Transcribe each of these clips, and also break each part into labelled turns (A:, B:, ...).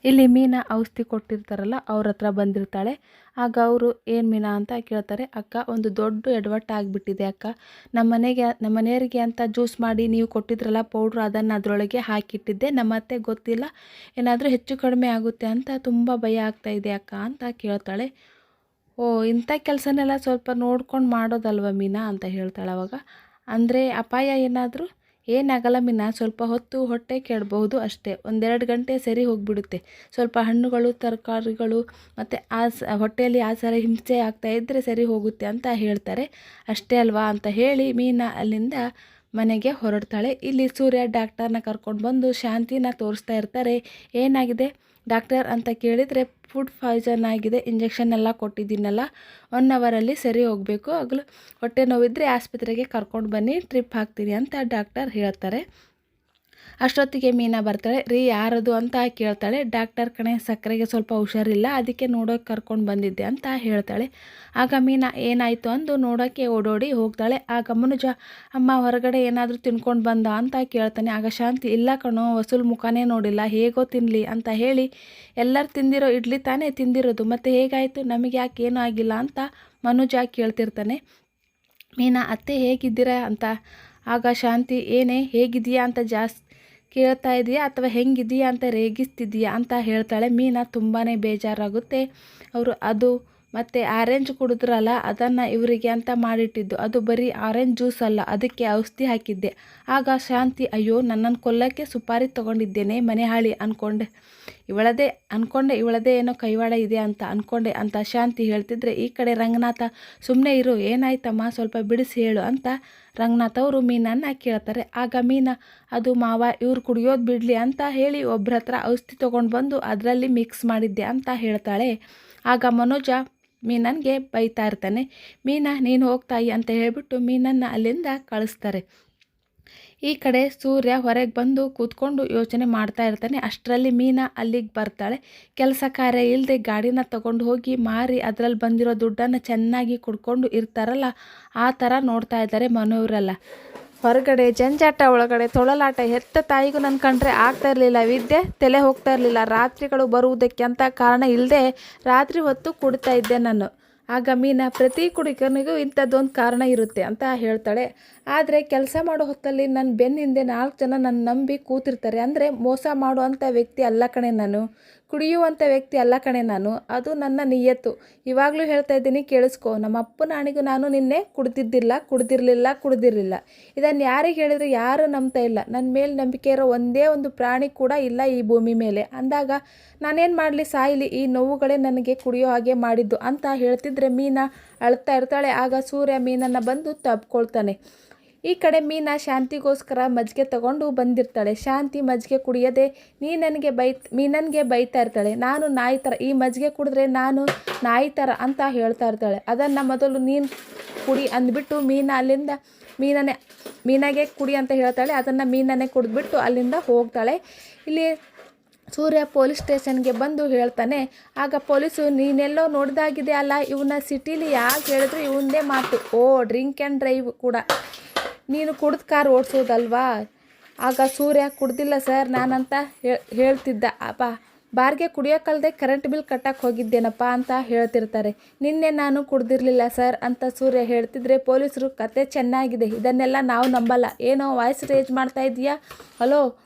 A: ಇಲ್ಲಿ ಮೀನಾ ಔಷಧಿ ಕೊಟ್ಟಿರ್ತಾರಲ್ಲ ಅವ್ರ ಹತ್ರ ಬಂದಿರ್ತಾಳೆ. ಆಗ ಅವರು ಏನು ಮೀನಾ ಅಂತ ಕೇಳ್ತಾರೆ. ಅಕ್ಕ, ಒಂದು ದೊಡ್ಡ ಎಡವಟ್ಟು ಆಗಿಬಿಟ್ಟಿದೆ ಅಕ್ಕ. ನಮ್ಮ ಮನೆಯವರಿಗೆ ಅಂತ ಜ್ಯೂಸ್ ಮಾಡಿ ನೀವು ಕೊಟ್ಟಿದ್ರಲ್ಲ ಪೌಡ್ರ್, ಅದನ್ನು ಅದರೊಳಗೆ ಹಾಕಿಟ್ಟಿದ್ದೆ. ನಮ್ಮ ಅತ್ತೆ ಗೊತ್ತಿಲ್ಲ, ಏನಾದರೂ ಹೆಚ್ಚು ಕಡಿಮೆ ಆಗುತ್ತೆ ಅಂತ ತುಂಬ ಭಯ ಆಗ್ತಾ ಇದೆ ಅಕ್ಕ ಅಂತ ಕೇಳ್ತಾಳೆ. ಓ, ಇಂಥ ಕೆಲಸನೆಲ್ಲ ಸ್ವಲ್ಪ ನೋಡ್ಕೊಂಡು ಮಾಡೋದಲ್ವ ಮೀನಾ ಅಂತ ಹೇಳ್ತಾಳೆ. ಅವಾಗ ಅಂದರೆ ಅಪಾಯ ಏನಾದರೂ ಏನಾಗಲ್ಲ ಮೀನಾ, ಸ್ವಲ್ಪ ಹೊತ್ತು ಹೊಟ್ಟೆ ಕೆಡಬಹುದು ಅಷ್ಟೇ, 1-2 ಗಂಟೆ ಸರಿ ಹೋಗಿಬಿಡುತ್ತೆ. ಸ್ವಲ್ಪ ಹಣ್ಣುಗಳು, ತರಕಾರಿಗಳು ಮತ್ತು ಹೊಟ್ಟೆಯಲ್ಲಿ ಆ ಥರ ಹಿಂಸೆ ಆಗ್ತಾ ಇದ್ದರೆ ಸರಿ ಹೋಗುತ್ತೆ ಅಂತ ಹೇಳ್ತಾರೆ. ಅಷ್ಟೇ ಅಲ್ವಾ ಅಂತ ಹೇಳಿ ಮೀನಾ ಅಲ್ಲಿಂದ ಮನೆಗೆ ಹೊರಡ್ತಾಳೆ. ಇಲ್ಲಿ ಸೂರ್ಯ ಡಾಕ್ಟರ್ನ ಕರ್ಕೊಂಡು ಬಂದು ಶಾಂತಿನ ತೋರಿಸ್ತಾ ಇರ್ತಾರೆ. ಏನಾಗಿದೆ ಡಾಕ್ಟರ್ ಅಂತ ಕೇಳಿದರೆ, ಫುಡ್ ಪಾಯ್ಸನ್ ಆಗಿದೆ, ಇಂಜೆಕ್ಷನ್ ಎಲ್ಲ ಕೊಟ್ಟಿದ್ದೀನಲ್ಲ, 1 ಅವರಲ್ಲಿ ಸರಿ ಹೋಗಬೇಕು, ಆಗಲು ಹೊಟ್ಟೆ ನೋವಿದ್ದರೆ ಆಸ್ಪತ್ರೆಗೆ ಕರ್ಕೊಂಡು ಬನ್ನಿ, ಟ್ರಿಪ್ ಹಾಕ್ತೀನಿ ಅಂತ ಡಾಕ್ಟರ್ ಹೇಳ್ತಾರೆ. ಅಷ್ಟೊತ್ತಿಗೆ ಮೀನಾ ಬರ್ತಾಳೆ. ರೀ, ಯಾರದು ಅಂತ ಕೇಳ್ತಾಳೆ. ಡಾಕ್ಟರ್ ಕಣೆ, ಸಕ್ಕರೆಗೆ ಸ್ವಲ್ಪ ಹುಷಾರಿಲ್ಲ, ಅದಕ್ಕೆ ನೋಡೋಕೆ ಕರ್ಕೊಂಡು ಬಂದಿದ್ದೆ ಅಂತ ಹೇಳ್ತಾಳೆ. ಆಗ ಮೀನಾ ಏನಾಯಿತು ಅಂದು ನೋಡೋಕ್ಕೆ ಓಡೋಡಿ ಹೋಗ್ತಾಳೆ. ಆಗ ಮನುಜ, ಅಮ್ಮ ಹೊರಗಡೆ ಏನಾದರೂ ತಿನ್ಕೊಂಡು ಬಂದ ಅಂತ ಕೇಳ್ತಾನೆ. ಆಗ ಶಾಂತಿ, ಇಲ್ಲ ಕಣೋ, ವಸೂಲ್ ಮುಖಾನೇ ನೋಡಿಲ್ಲ, ಹೇಗೋ ತಿನ್ನಲಿ ಅಂತ ಹೇಳಿ ಎಲ್ಲರೂ ತಿಂದಿರೋ ಇಡ್ಲಿ ತಾನೇ ತಿಂದಿರೋದು, ಮತ್ತು ಹೇಗಾಯಿತು, ನಮಗೆ ಯಾಕೆ ಏನೂ ಆಗಿಲ್ಲ ಅಂತ ಮನುಜ ಕೇಳ್ತಿರ್ತಾನೆ. ಮೀನಾ, ಅತ್ತೆ ಹೇಗಿದ್ದೀರಾ ಅಂತ. ಆಗ ಶಾಂತಿ, ಏನೇ ಹೇಗಿದೆಯಾ ಅಂತ ಕೇಳ್ತಾ ಇದೆಯಾ ಅಥವಾ ಹೆಂಗಿದೆಯಾ ಅಂತ ರೇಗಿಸ್ತಿದೆಯಾ ಅಂತ ಹೇಳ್ತಾಳೆ. ಮೀನಾ ತುಂಬಾ ಬೇಜಾರಾಗುತ್ತೆ. ಅವರು ಅದು ಮತ್ತು ಆರೆಂಜ್ ಕುಡಿದ್ರಲ್ಲ, ಅದನ್ನು ಇವರಿಗೆ ಅಂತ ಮಾಡಿಟ್ಟಿದ್ದು, ಅದು ಬರೀ ಆರೆಂಜ್ ಜ್ಯೂಸ್ ಅಲ್ಲ, ಅದಕ್ಕೆ ಔಷಧಿ ಹಾಕಿದ್ದೆ. ಆಗ ಶಾಂತಿ, ಅಯ್ಯೋ, ನನ್ನನ್ನು ಕೊಲ್ಲಕ್ಕೆ ಸುಪಾರಿ ತೊಗೊಂಡಿದ್ದೇನೆ, ಮನೆ ಹಾಳಿ ಅಂದ್ಕೊಂಡೆ, ಇವಳದೇ ಏನೋ ಕೈವಾಡ ಇದೆ ಅಂತ ಅಂದ್ಕೊಂಡೆ ಅಂತ ಶಾಂತಿ ಹೇಳ್ತಿದ್ರೆ, ಈ ಕಡೆ ರಂಗನಾಥ, ಸುಮ್ಮನೆ ಇರು, ಏನಾಯ್ತಮ್ಮ, ಸ್ವಲ್ಪ ಬಿಡಿಸಿ ಹೇಳು ಅಂತ ರಂಗನಾಥ್ ಅವರು ಮೀನನ್ನ ಕೇಳ್ತಾರೆ. ಆಗ ಮೀನಾ, ಅದು ಮಾವ, ಇವ್ರು ಕುಡಿಯೋದು ಬಿಡಲಿ ಅಂತ ಹೇಳಿ ಒಬ್ಬರ ಹತ್ರ ಔಷಧಿ ತೊಗೊಂಡು ಬಂದು ಅದರಲ್ಲಿ ಮಿಕ್ಸ್ ಮಾಡಿದ್ದೆ ಅಂತ ಹೇಳ್ತಾಳೆ. ಆಗ ಮನೋಜ ಮೀನನ್ಗೆ ಬೈತಾ ಇರ್ತಾನೆ. ಮೀನಾ, ನೀನು ಹೋಗ್ತಾಯಿ ಅಂತ ಹೇಳಿಬಿಟ್ಟು ಮೀನನ್ನು ಅಲ್ಲಿಂದ ಕಳಿಸ್ತಾರೆ. ಈ ಕಡೆ ಸೂರ್ಯ ಹೊರಗೆ ಬಂದು ಕೂತ್ಕೊಂಡು ಯೋಚನೆ ಮಾಡ್ತಾ ಇರ್ತಾನೆ. ಅಷ್ಟರಲ್ಲಿ ಮೀನಾ ಅಲ್ಲಿಗೆ ಬರ್ತಾಳೆ. ಕೆಲಸ ಕಾರ್ಯ ಇಲ್ಲದೆ ಗಾಡಿನ ತಗೊಂಡು ಹೋಗಿ ಮಾರಿ ಅದರಲ್ಲಿ ಬಂದಿರೋ ದುಡ್ಡನ್ನು ಚೆನ್ನಾಗಿ ಕುಡ್ಕೊಂಡು ಇರ್ತಾರಲ್ಲ, ಆ ಥರ ನೋಡ್ತಾ ಇದ್ದಾರೆ ಮನೆಯವರೆಲ್ಲ. ಹೊರಗಡೆ ಜಂಜಾಟ, ಒಳಗಡೆ ತೊಳಲಾಟ. ಹೆತ್ತ ತಾಯಿಗೂ ನನ್ನ ಕಂಡ್ರೆ ಆಗ್ತಾ ಇರಲಿಲ್ಲ, ವಿದ್ಯೆ ತಲೆ ಹೋಗ್ತಾ ಇರಲಿಲ್ಲ. ರಾತ್ರಿಗಳು ಬರುವುದಕ್ಕೆ ಅಂತ ಕಾರಣ ಇಲ್ಲದೆ ರಾತ್ರಿ ಹೊತ್ತು ಕುಡ್ತಾ ಇದ್ದೆ ನಾನು. ಆಗ ಮೀನಾ, ಪ್ರತಿ ಕುಡಿಕನಿಗೂ ಇಂಥದ್ದೊಂದು ಕಾರಣ ಇರುತ್ತೆ ಅಂತ ಹೇಳ್ತಾಳೆ. ಆದರೆ ಕೆಲಸ ಮಾಡೋ ಹೊತ್ತಲ್ಲಿ ನನ್ನ ಬೆನ್ನಿಂದೆ 4 ಜನ ನನ್ನ ನಂಬಿ ಕೂತಿರ್ತಾರೆ. ಅಂದರೆ ಮೋಸ ಮಾಡುವಂಥ ವ್ಯಕ್ತಿ ಅಲ್ಲ ಕಣೆ ನಾನು, ಕುಡಿಯುವಂಥ ವ್ಯಕ್ತಿ ಅಲ್ಲ ಕಣೆ ನಾನು, ಅದು ನನ್ನ ನಿಯತ್ತು. ಇವಾಗಲೂ ಹೇಳ್ತಾ ಇದ್ದೀನಿ, ಕೇಳಿಸ್ಕೊ. ನಮ್ಮ ಅಪ್ಪನ ಆಣೆಗೂ ನಾನು ನಿನ್ನೆ ಕುಡ್ದಿರಲಿಲ್ಲ. ಇದನ್ನು ಯಾರಿಗೆ ಹೇಳಿದರೆ ಯಾರು ನಂಬ್ತಾ ಇಲ್ಲ. ನನ್ನ ಮೇಲೆ ನಂಬಿಕೆ ಇರೋ ಒಂದೇ ಒಂದು ಪ್ರಾಣಿ ಕೂಡ ಇಲ್ಲ ಈ ಭೂಮಿ ಮೇಲೆ. ಅಂದಾಗ ನಾನೇನು ಮಾಡಲಿ, ಸಾಯಲಿ, ಈ ನೋವುಗಳೇ ನನಗೆ ಕುಡಿಯೋ ಹಾಗೆ ಮಾಡಿದ್ದು ಅಂತ ಹೇಳ್ತಿದ್ರೆ ಮೀನಾ ಅಳ್ತಾ ಇರ್ತಾಳೆ. ಆಗ ಸೂರ್ಯ ಮೀನನ್ನು ಬಂದು ತಬ್ಕೊಳ್ತಾನೆ. ಈ ಕಡೆ ಮೀನಾ ಶಾಂತಿಗೋಸ್ಕರ ಮಜ್ಜಿಗೆ ತಗೊಂಡು ಬಂದಿರ್ತಾಳೆ. ಶಾಂತಿ ಮಜ್ಜಿಗೆ ಕುಡಿಯದೆ ಮೀನನ್ಗೆ ಬೈತಾ ಇರ್ತಾಳೆ. ನಾನು ನಾಯಿ ಥರ, ಈ ಮಜ್ಜಿಗೆ ಕುಡಿದ್ರೆ ನಾನು ನಾಯಿ ಥರ ಅಂತ ಹೇಳ್ತಾ ಇರ್ತಾಳೆ. ಅದನ್ನು ಮೊದಲು ನೀನು ಕುಡಿ ಅಂದ್ಬಿಟ್ಟು ಮೀನಾ ಅಲ್ಲಿಂದ ಮೀನಾಗೆ ಕುಡಿ ಅಂತ ಹೇಳ್ತಾಳೆ. ಅದನ್ನು ಮೀನನ್ನೇ ಕುಡಿದ್ಬಿಟ್ಟು ಅಲ್ಲಿಂದ ಹೋಗ್ತಾಳೆ. ಇಲ್ಲಿ ಸೂರ್ಯ ಪೊಲೀಸ್ ಸ್ಟೇಷನ್ಗೆ ಬಂದು ಹೇಳ್ತಾನೆ. ಆಗ ಪೊಲೀಸು, ನೀನೆಲ್ಲೋ ನೋಡಿದಾಗಿದೆ ಅಲ್ಲ, ಇವನ್ನ ಸಿಟಿಲಿ ಯಾಕೆ ಹೇಳಿದ್ರು ಇವಂದೇ ಮಾತು, ಡ್ರಿಂಕ್ ಆ್ಯಂಡ್ ಡ್ರೈವ್ ಕೂಡ, ನೀನು ಕುಡ್ದು ಕಾರ್ ಓಡಿಸೋದಲ್ವಾ. ಆಗ ಸೂರ್ಯ, ಕುಡ್ದಿಲ್ಲ ಸರ್ ನಾನಂತ ಹೇಳ್ತಿದ್ದ. ಬಾರ್ಗೆ ಕುಡಿಯೋಕ್ಕಲ್ಲದೆ ಕರೆಂಟ್ ಬಿಲ್ ಕಟ್ಟಕ್ಕೆ ಹೋಗಿದ್ದೇನಪ್ಪ ಅಂತ ಹೇಳ್ತಿರ್ತಾರೆ. ನಿನ್ನೆ ನಾನು ಕುಡ್ದಿರಲಿಲ್ಲ ಸರ್ ಅಂತ ಸೂರ್ಯ ಹೇಳ್ತಿದ್ರೆ ಪೊಲೀಸರು, ಕತೆ ಚೆನ್ನಾಗಿದೆ, ಇದನ್ನೆಲ್ಲ ನಾವು ನಂಬಲ್ಲ, ಏನೋ ವಾಯ್ಸ್ ರೇಜ್ ಮಾಡ್ತಾ ಇದೀಯಾ, ಹಲೋ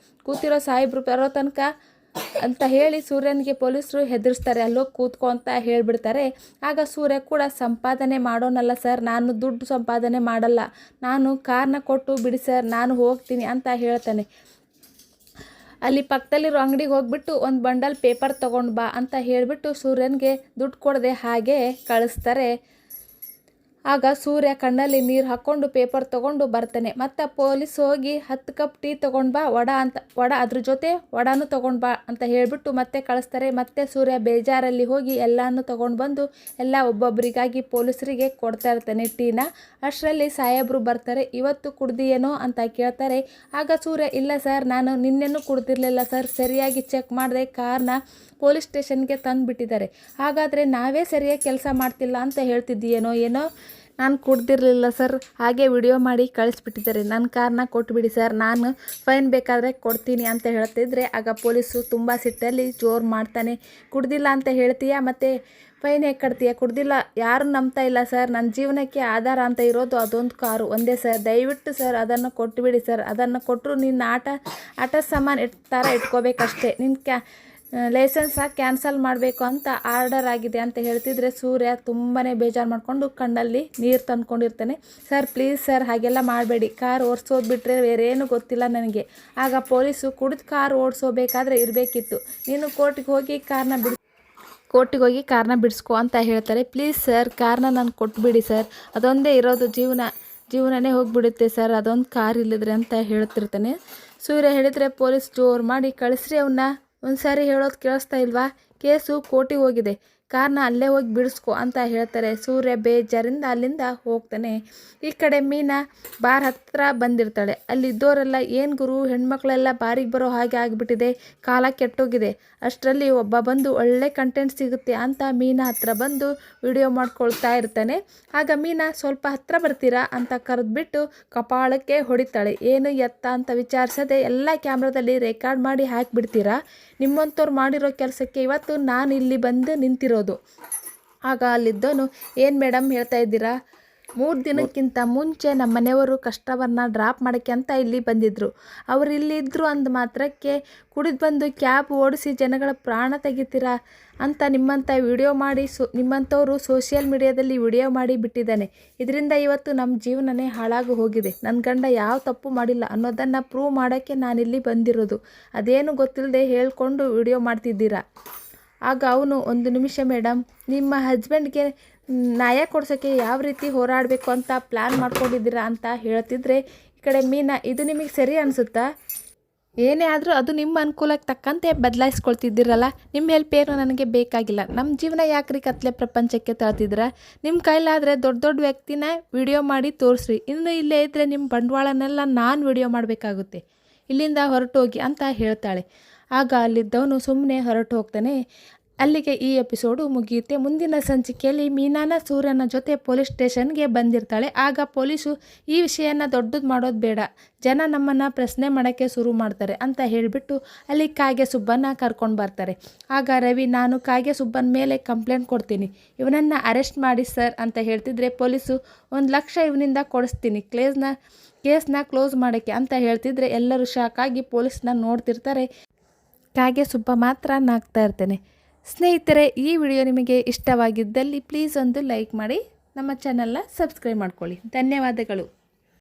A: ಕೂತಿರೋ ಸಾಹೇಬ್ರು ಬರೋ ತನಕ ಅಂತ ಹೇಳಿ ಸೂರ್ಯನಿಗೆ ಪೊಲೀಸರು ಹೆದರಿಸ್ತಾರೆ. ಅಲ್ಲೋಗಿ ಕೂತ್ಕೊ ಅಂತ ಹೇಳಿಬಿಡ್ತಾರೆ. ಆಗ ಸೂರ್ಯ ಕೂಡ, ಸಂಪಾದನೆ ಮಾಡೋನಲ್ಲ ಸರ್, ನಾನು ದುಡ್ಡು ಸಂಪಾದನೆ ಮಾಡಲ್ಲ, ನಾನು ಕಾರ್ನ ಕೊಟ್ಟು ಬಿಡಿ ಸರ್, ನಾನು ಹೋಗ್ತೀನಿ ಅಂತ ಹೇಳ್ತಾನೆ. ಅಲ್ಲಿ ಪಕ್ಕದಲ್ಲಿರೋ ಅಂಗಡಿಗೆ ಹೋಗ್ಬಿಟ್ಟು ಒಂದು ಬಂಡಲ್ ಪೇಪರ್ ತೊಗೊಂಡು ಬಾ ಅಂತ ಹೇಳಿಬಿಟ್ಟು ಸೂರ್ಯನಿಗೆ ದುಡ್ಡು ಕೊಡದೆ ಹಾಗೆ ಕಳಿಸ್ತಾರೆ. ಆಗ ಸೂರ್ಯ ಕಣ್ಣಲ್ಲಿ ನೀರು ಹಾಕ್ಕೊಂಡು ಪೇಪರ್ ತೊಗೊಂಡು ಬರ್ತಾನೆ. ಮತ್ತು ಪೊಲೀಸ್ ಹೋಗಿ 10 ಕಪ್ ಟೀ ತೊಗೊಂಡು ಬಾ, ವಡ ಅದ್ರ ಜೊತೆ ವಡಾನು ತೊಗೊಂಡು ಬಾ ಅಂತ ಹೇಳಿಬಿಟ್ಟು ಮತ್ತೆ ಕಳಿಸ್ತಾರೆ. ಮತ್ತು ಸೂರ್ಯ ಬೇಜಾರಲ್ಲಿ ಹೋಗಿ ಎಲ್ಲನೂ ತೊಗೊಂಡು ಬಂದು ಎಲ್ಲ ಒಬ್ಬೊಬ್ಬರಿಗಾಗಿ ಪೊಲೀಸರಿಗೆ ಕೊಡ್ತಾ ಇರ್ತಾನೆ ಟೀನ. ಅಷ್ಟರಲ್ಲಿ ಸಾಹೇಬರು ಬರ್ತಾರೆ. ಇವತ್ತು ಕುಡ್ದಿಯೇನೋ ಅಂತ ಕೇಳ್ತಾರೆ. ಆಗ ಸೂರ್ಯ, ಇಲ್ಲ ಸರ್, ನಾನು ನಿನ್ನೆನೂ ಕುಡ್ದಿರಲಿಲ್ಲ ಸರ್, ಸರಿಯಾಗಿ ಚೆಕ್ ಮಾಡಿದೆ, ಕಾರ್ನ ಪೊಲೀಸ್ ಸ್ಟೇಷನ್ಗೆ ತಂದುಬಿಟ್ಟಿದ್ದಾರೆ. ಹಾಗಾದರೆ ನಾವೇ ಸರಿಯಾಗಿ ಕೆಲಸ ಮಾಡ್ತಿಲ್ಲ ಅಂತ ಹೇಳ್ತಿದ್ದೀಯೇನೋ ನಾನು ಕುಡ್ದಿರಲಿಲ್ಲ ಸರ್, ಹಾಗೆ ವಿಡಿಯೋ ಮಾಡಿ ಕಳಿಸ್ಬಿಟ್ಟಿದ್ದಾರೆ. ನನ್ನ ಕಾರ್ನ ಕೊಟ್ಬಿಡಿ ಸರ್, ನಾನು ಫೈನ್ ಬೇಕಾದರೆ ಕೊಡ್ತೀನಿ ಅಂತ ಹೇಳ್ತಿದ್ರೆ ಆಗ ಪೊಲೀಸು ತುಂಬ ಸಿಟ್ಟಲ್ಲಿ ಜೋರು ಮಾಡ್ತಾನೆ. ಕುಡ್ದಿಲ್ಲ ಅಂತ ಹೇಳ್ತೀಯಾ, ಮತ್ತು ಫೈನ್ ಹೇಗೆ ಕಟ್ತೀಯ? ಕುಡ್ದಿಲ್ಲ, ಯಾರು ನಂಬ್ತಾ ಇಲ್ಲ ಸರ್. ನನ್ನ ಜೀವನಕ್ಕೆ ಆಧಾರ ಅಂತ ಇರೋದು ಅದೊಂದು ಕಾರು ಒಂದೇ ಸರ್. ದಯವಿಟ್ಟು ಸರ್ ಅದನ್ನು ಕೊಟ್ಟುಬಿಡಿ ಸರ್. ಅದನ್ನು ಕೊಟ್ಟರು ನಿನ್ನ ಆಟದ ಸಾಮಾನು ಥರ ಇಟ್ಕೋಬೇಕಷ್ಟೇ. ನಿನ್ನ ಲೈಸೆನ್ಸ ಕ್ಯಾನ್ಸಲ್ ಮಾಡಬೇಕು ಅಂತ ಆರ್ಡರ್ ಆಗಿದೆ ಅಂತ ಹೇಳ್ತಿದ್ರೆ ಸೂರ್ಯ ತುಂಬಾ ಬೇಜಾರು ಮಾಡಿಕೊಂಡು ಕಣ್ಣಲ್ಲಿ ನೀರು ತಂದ್ಕೊಂಡಿರ್ತಾನೆ. ಸರ್ ಪ್ಲೀಸ್ ಸರ್, ಹಾಗೆಲ್ಲ ಮಾಡಬೇಡಿ. ಕಾರ್ ಓಡಿಸೋದು ಬಿಟ್ಟರೆ ಬೇರೇನು ಗೊತ್ತಿಲ್ಲ ನನಗೆ. ಆಗ ಪೊಲೀಸು ಕುಡಿದು ಕಾರ್ ಓಡಿಸೋಬೇಕಾದ್ರೆ ಇರಬೇಕಿತ್ತು. ನೀನು ಕೋರ್ಟಿಗೆ ಹೋಗಿ ಕಾರ್ನ ಬಿಡಿಸ್ಕೊ ಅಂತ ಹೇಳ್ತಾರೆ. ಪ್ಲೀಸ್ ಸರ್, ಕಾರ್ನ ನಾನು ಕೊಟ್ಬಿಡಿ ಸರ್, ಅದೊಂದೇ ಇರೋದು, ಜೀವನನೇ ಹೋಗಿಬಿಡುತ್ತೆ ಸರ್, ಅದೊಂದು ಕಾರ್ ಇಲ್ಲಿದ್ರೆ ಅಂತ ಹೇಳ್ತಿರ್ತಾನೆ. ಸೂರ್ಯ ಹೇಳಿದರೆ ಪೊಲೀಸ್ ಜೋರು ಮಾಡಿ ಕಳಿಸ್ರಿ ಅವನ್ನ. ಒಂದು ಸಾರಿ ಹೇಳೋದು ಕೇಳಿಸ್ತಾ ಇಲ್ವಾ? ಕೇಸು ಕೋರ್ಟಿಗೆ ಹೋಗಿದೆ, ಕಾರ್ನ ಅಲ್ಲೇ ಹೋಗಿ ಬಿಡಿಸ್ಕೊ ಅಂತ ಹೇಳ್ತಾರೆ. ಸೂರ್ಯ ಬೇಜಾರಿಂದ ಅಲ್ಲಿಂದ ಹೋಗ್ತಾನೆ. ಈ ಕಡೆ ಮೀನಾ ಬಾರ್ ಹತ್ರ ಬಂದಿರ್ತಾಳೆ. ಅಲ್ಲಿದ್ದವರೆಲ್ಲ ಏನು ಗುರು, ಹೆಣ್ಮಕ್ಳೆಲ್ಲ ಬಾರಿಗೆ ಬರೋ ಹಾಗೆ ಆಗಿಬಿಟ್ಟಿದೆ, ಕಾಲ ಕೆಟ್ಟೋಗಿದೆ. ಅಷ್ಟರಲ್ಲಿ ಒಬ್ಬ ಬಂದು ಒಳ್ಳೆ ಕಂಟೆಂಟ್ ಸಿಗುತ್ತೆ ಅಂತ ಮೀನಾ ಹತ್ರ ಬಂದು ವಿಡಿಯೋ ಮಾಡ್ಕೊಳ್ತಾ ಇರ್ತಾನೆ. ಆಗ ಮೀನಾ ಸ್ವಲ್ಪ ಹತ್ರ ಬರ್ತೀರಾ ಅಂತ ಕರೆದ್ಬಿಟ್ಟು ಕಪಾಳಕ್ಕೆ ಹೊಡಿತಾಳೆ. ಏನು ಎತ್ತ ಅಂತ ವಿಚಾರಿಸದೆ ಎಲ್ಲ ಕ್ಯಾಮ್ರಾದಲ್ಲಿ ರೆಕಾರ್ಡ್ ಮಾಡಿ ಹಾಕಿಬಿಡ್ತೀರಾ? ನಿಮ್ಮಂಥವ್ರು ಮಾಡಿರೋ ಕೆಲಸಕ್ಕೆ ಇವತ್ತು ನಾನು ಇಲ್ಲಿ ಬಂದು ನಿಂತಿರೋದು. ಆಗ ಅಲ್ಲಿದ್ದವನು, ಏನು ಮೇಡಮ್ ಹೇಳ್ತಾ ಇದ್ದೀರಾ? 3 ದಿನಕ್ಕಿಂತ ಮುಂಚೆ ನಮ್ಮ ಮನೆಯವರು ಕಸ್ಟಮರ್ನ ಡ್ರಾಪ್ ಮಾಡೋಕ್ಕೆ ಅಂತ ಇಲ್ಲಿ ಬಂದಿದ್ದರು. ಅವರು ಇಲ್ಲಿ ಇದ್ದರು ಅಂದ ಮಾತ್ರಕ್ಕೆ ಕುಡಿದು ಬಂದು ಕ್ಯಾಬ್ ಓಡಿಸಿ ಜನಗಳ ಪ್ರಾಣ ತೆಗಿತೀರಾ ಅಂತ ನಿಮ್ಮಂಥವರು ಸೋಷಿಯಲ್ ಮೀಡಿಯಾದಲ್ಲಿ ವಿಡಿಯೋ ಮಾಡಿ ಬಿಟ್ಟಿದ್ದಾನೆ. ಇದರಿಂದ ಇವತ್ತು ನಮ್ಮ ಜೀವನನೇ ಹಾಳಾಗಿ ಹೋಗಿದೆ. ನನ್ನ ಗಂಡ ಯಾವ ತಪ್ಪು ಮಾಡಿಲ್ಲ ಅನ್ನೋದನ್ನು ಪ್ರೂವ್ ಮಾಡೋಕ್ಕೆ ನಾನಿಲ್ಲಿ ಬಂದಿರೋದು. ಅದೇನು ಗೊತ್ತಿಲ್ಲದೆ ಹೇಳ್ಕೊಂಡು ವಿಡಿಯೋ ಮಾಡ್ತಿದ್ದೀರಾ? ಆಗ ಅವನು, 1 ನಿಮಿಷ ಮೇಡಮ್, ನಿಮ್ಮ ಹಸ್ಬೆಂಡ್ಗೆ ನ್ಯಾಯ ಕೊಡ್ಸೋಕ್ಕೆ ಯಾವ ರೀತಿ ಹೋರಾಡಬೇಕು ಅಂತ ಪ್ಲ್ಯಾನ್ ಮಾಡ್ಕೊಂಡಿದ್ದೀರಾ ಅಂತ ಹೇಳ್ತಿದ್ರೆ ಈ ಕಡೆ ಮೀನಾ, ಇದು ನಿಮಗೆ ಸರಿ ಅನಿಸುತ್ತಾ? ಏನೇ ಆದರೂ ಅದು ನಿಮ್ಮ ಅನುಕೂಲಕ್ಕೆ ತಕ್ಕಂತೆ ಬದಲಾಯಿಸ್ಕೊಳ್ತಿದ್ದೀರಲ್ಲ. ನಿಮ್ಮ ಹೆಲ್ಪ್ ಏನು ನನಗೆ ಬೇಕಾಗಿಲ್ಲ. ನಮ್ಮ ಜೀವನ ಯಾಕ್ರಿ ಕತ್ಲೆ ಪ್ರಪಂಚಕ್ಕೆ ತಳ್ತಿದ್ದೀರಾ? ನಿಮ್ಮ ಕೈಲಾದರೆ ದೊಡ್ಡ ವ್ಯಕ್ತಿನ ವಿಡಿಯೋ ಮಾಡಿ ತೋರಿಸ್ರಿ. ಇನ್ನು ಇಲ್ಲೇ ಇದ್ದರೆ ನಿಮ್ಮ ಬಂಡವಾಳನೆಲ್ಲ ನಾನು ವಿಡಿಯೋ ಮಾಡಬೇಕಾಗುತ್ತೆ. ಇಲ್ಲಿಂದ ಹೊರಟೋಗಿ ಅಂತ ಹೇಳ್ತಾಳೆ. ಆಗ ಅಲ್ಲಿದ್ದವನು ಸುಮ್ಮನೆ ಹೊರಟು ಹೋಗ್ತಾನೆ. ಅಲ್ಲಿಗೆ ಈ ಎಪಿಸೋಡು ಮುಗಿಯುತ್ತೆ. ಮುಂದಿನ ಸಂಚಿಕೆಯಲ್ಲಿ ಮೀನಾನ ಸೂರ್ಯನ ಜೊತೆ ಪೊಲೀಸ್ ಸ್ಟೇಷನ್ಗೆ ಬಂದಿರ್ತಾಳೆ. ಆಗ ಪೊಲೀಸು ಈ ವಿಷಯನ ದೊಡ್ಡದು ಮಾಡೋದು ಬೇಡ, ಜನ ನಮ್ಮನ್ನು ಪ್ರಶ್ನೆ ಮಾಡೋಕ್ಕೆ ಶುರು ಮಾಡ್ತಾರೆ ಅಂತ ಹೇಳಿಬಿಟ್ಟು ಅಲ್ಲಿ ಕಾಗೆ ಸುಬ್ಬನ ಕರ್ಕೊಂಡು ಬರ್ತಾರೆ. ಆಗ ರವಿ, ನಾನು ಕಾಗೆ ಸುಬ್ಬನ ಮೇಲೆ ಕಂಪ್ಲೇಂಟ್ ಕೊಡ್ತೀನಿ, ಇವನನ್ನು ಅರೆಸ್ಟ್ ಮಾಡಿ ಸರ್ ಅಂತ ಹೇಳ್ತಿದ್ರೆ ಪೊಲೀಸು 1 ಲಕ್ಷ ಇವನಿಂದ ಕೊಡಿಸ್ತೀನಿ ಕೇಸ್ನ ಕ್ಲೋಸ್ ಮಾಡೋಕ್ಕೆ ಅಂತ ಹೇಳ್ತಿದ್ರೆ ಎಲ್ಲರೂ ಶಾಕ್ ಆಗಿ ಪೊಲೀಸ್ನ ನೋಡ್ತಿರ್ತಾರೆ. ಕಾಗೆ ಸುಬ್ಬ ಮಾತ್ರ ನಾಗ್ತಾ ಇರ್ತಾನೆ. ಸ್ನೇಹಿತರೆ, ಈ ವಿಡಿಯೋ ನಿಮಗೆ ಇಷ್ಟವಾಗಿದ್ದಲ್ಲಿ ಪ್ಲೀಸ್ ಒಂದು ಲೈಕ್ ಮಾಡಿ, ನಮ್ಮ ಚಾನಲ್ನ ಸಬ್ಸ್ಕ್ರೈಬ್ ಮಾಡ್ಕೊಳ್ಳಿ. ಧನ್ಯವಾದಗಳು.